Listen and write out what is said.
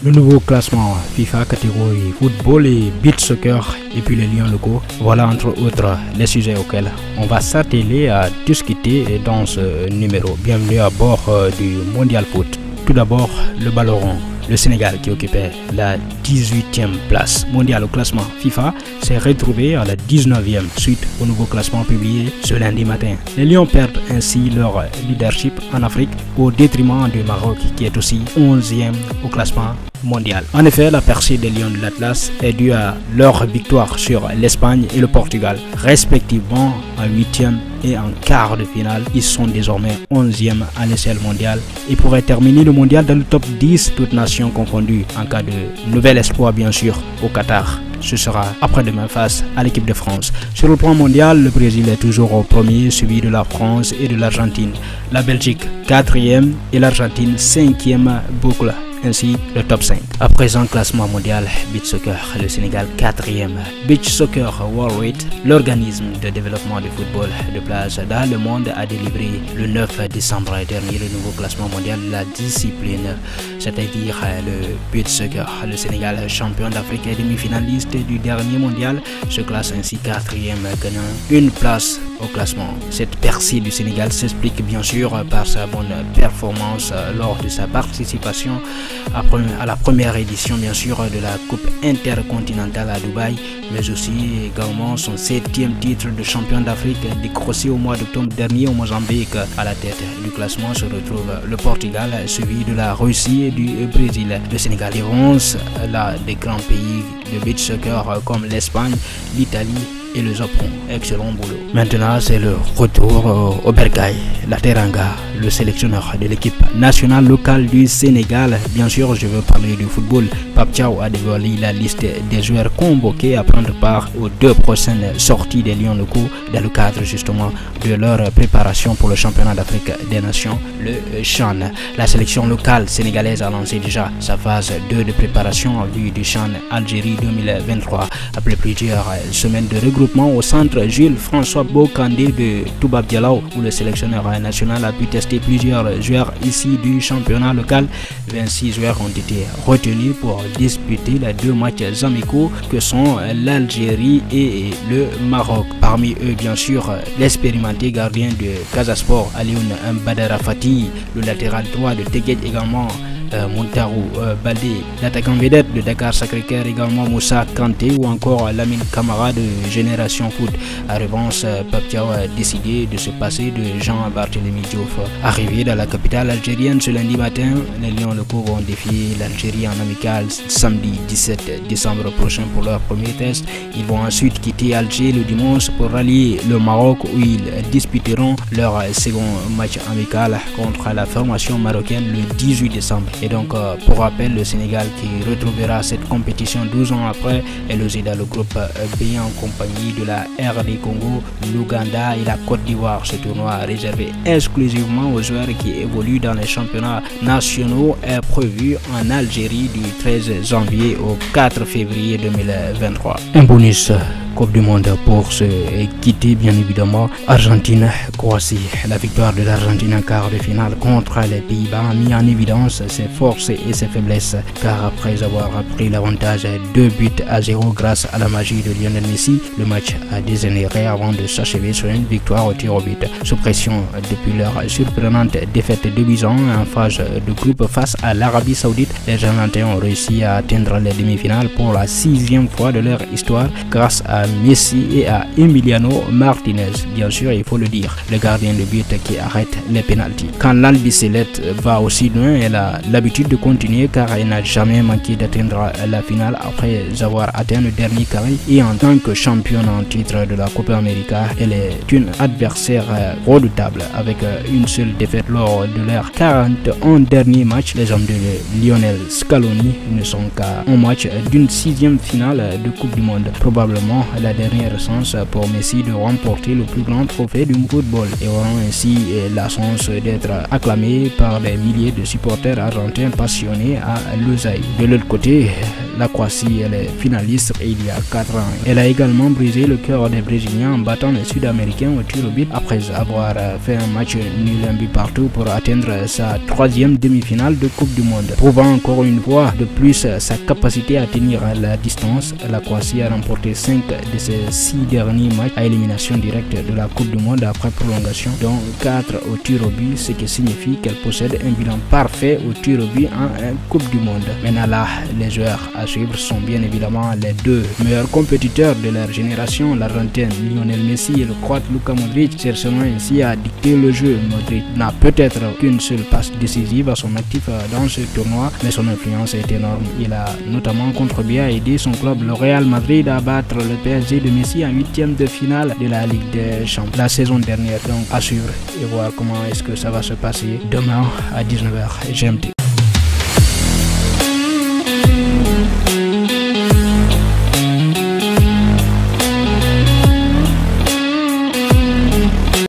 le nouveau classement FIFA catégorie football et beach soccer et puis les lions locaux. Voilà entre autres les sujets auxquels on va s'atteler à discuter dans ce numéro. Bienvenue à bord du Mondial Foot. Tout d'abord, le ballon rond. Le Sénégal, qui occupait la 18e place mondiale au classement FIFA, s'est retrouvé à la 19e suite au nouveau classement publié ce lundi matin. Les Lions perdent ainsi leur leadership en Afrique au détriment du Maroc, qui est aussi 11e au classement mondial. En effet, la percée des Lions de l'Atlas est due à leur victoire sur l'Espagne et le Portugal, respectivement en 8e et en quart de finale. Ils sont désormais 11e à l'échelle mondiale et pourraient terminer le mondial dans le top 10, toutes nations confondues, en cas de nouvel espoir bien sûr au Qatar. Ce sera après-demain face à l'équipe de France. Sur le plan mondial, le Brésil est toujours au premier, suivi de la France et de l'Argentine. La Belgique 4e et l'Argentine 5e boucle. Ainsi le top 5. À présent, classement mondial beach soccer, le Sénégal 4e. Beach Soccer World Rate, l'organisme de développement du football de plage dans le monde, a délivré le 9 décembre dernier le nouveau classement mondial de la discipline, c'est-à-dire le beach soccer. Le Sénégal, champion d'Afrique et demi-finaliste du dernier mondial, se classe ainsi 4e, gagnant une place au classement. Cette percée du Sénégal s'explique bien sûr par sa bonne performance lors de sa participation à la première édition bien sûr de la Coupe intercontinentale à Dubaï, mais aussi également son 7e titre de champion d'Afrique décroché au mois d'octobre dernier au Mozambique. À la tête du classement se retrouve le Portugal, suivi de la Russie et du Brésil. Le Sénégal dévance là des grands pays de beach soccer comme l'Espagne, l'Italie et le Japon. Excellent boulot. Maintenant, c'est le retour au bercail. La Teranga, le sélectionneur de l'équipe nationale locale du Sénégal. Bien sûr, je veux parler du football. Pape Thiaw a dévoilé la liste des joueurs convoqués à prendre part aux 2 prochaines sorties des Lions locaux dans le cadre justement de leur préparation pour le championnat d'Afrique des Nations, le CHAN. La sélection locale sénégalaise a lancé déjà sa phase 2 de préparation en vue du CHAN Algérie 2023. Après plusieurs semaines de regroupement au centre Jules François Bocandé de Toubab Dialaw, où le sélectionneur national a pu tester plusieurs joueurs ici du championnat local. 26 joueurs ont été retenus pour disputer les 2 matchs amicaux que sont l'Algérie et le Maroc. Parmi eux, bien sûr, l'expérimenté gardien de Casa Sport Alioune Badara Fati, le latéral droit de Teguet également Montarou Baldé, l'attaquant vedette de Dakar Sacré-Cœur également Moussa Kanté ou encore Lamine Camara de Génération Foot. À revanche, Pape Thiaw a décidé de se passer de Jean-Barthélemy Diouf. Arrivé dans la capitale algérienne ce lundi matin, les Lions locaux vont défier l'Algérie en amical samedi 17 décembre prochain pour leur premier test. Ils vont ensuite quitter Alger le dimanche pour rallier le Maroc où ils disputeront leur second match amical contre la formation marocaine le 18 décembre. Et donc, pour rappel, le Sénégal qui retrouvera cette compétition 12 ans après est logé dans le groupe B en compagnie de la RD Congo, l'Ouganda et la Côte d'Ivoire. Ce tournoi réservé exclusivement aux joueurs qui évoluent dans les championnats nationaux est prévu en Algérie du 13 janvier au 4 février 2023. Un bonus Coupe du Monde pour se quitter bien évidemment. Argentine-Croatie. La victoire de l'Argentine en quart de finale contre les Pays-Bas a mis en évidence ses forces et ses faiblesses, car après avoir pris l'avantage 2-0 grâce à la magie de Lionel Messi, le match a dégénéré avant de s'achever sur une victoire au tir au but. Sous pression depuis leur surprenante défaite de 2-1 en phase de groupe face à l'Arabie Saoudite, les Argentins ont réussi à atteindre les demi-finales pour la 6e fois de leur histoire grâce à Messi et à Emiliano Martinez. Bien sûr, il faut le dire, le gardien de but qui arrête les pénaltys. Quand l'Albiceleste va aussi loin, elle a l'habitude de continuer car elle n'a jamais manqué d'atteindre la finale après avoir atteint le dernier carré. Et en tant que championne en titre de la Copa América, elle est une adversaire redoutable. Avec une seule défaite lors de leurs 41 derniers matchs, les hommes de Lionel Scaloni ne sont qu'à un match d'une 6e finale de Coupe du Monde. Probablement la dernière chance pour Messi de remporter le plus grand trophée du football et auront ainsi la chance d'être acclamé par des milliers de supporters argentins passionnés à Lusail. De l'autre côté, La Croatie, elle est finaliste et il y a 4 ans. Elle a également brisé le cœur des Brésiliens en battant les Sud-Américains au tir au but après avoir fait un match nul un but partout pour atteindre sa 3e demi-finale de Coupe du Monde. Prouvant encore une fois de plus sa capacité à tenir la distance, la Croatie a remporté 5 de ses 6 derniers matchs à élimination directe de la Coupe du Monde après prolongation, dont 4 au tir au but, ce qui signifie qu'elle possède un bilan parfait au tir au but en Coupe du Monde. Maintenant là, les joueurs à suivre sont bien évidemment les 2 meilleurs compétiteurs de leur génération, l'Argentin Lionel Messi et le Croate Luka Modric, chercheront ainsi à dicter le jeu. Modric n'a peut-être qu'une seule passe décisive à son actif dans ce tournoi, mais son influence est énorme. Il a notamment contribué à aider son club, le Real Madrid, à battre le PSG de Messi en 8e de finale de la Ligue des Champions la saison dernière. Donc à suivre et voir comment est-ce que ça va se passer demain à 19h GMT.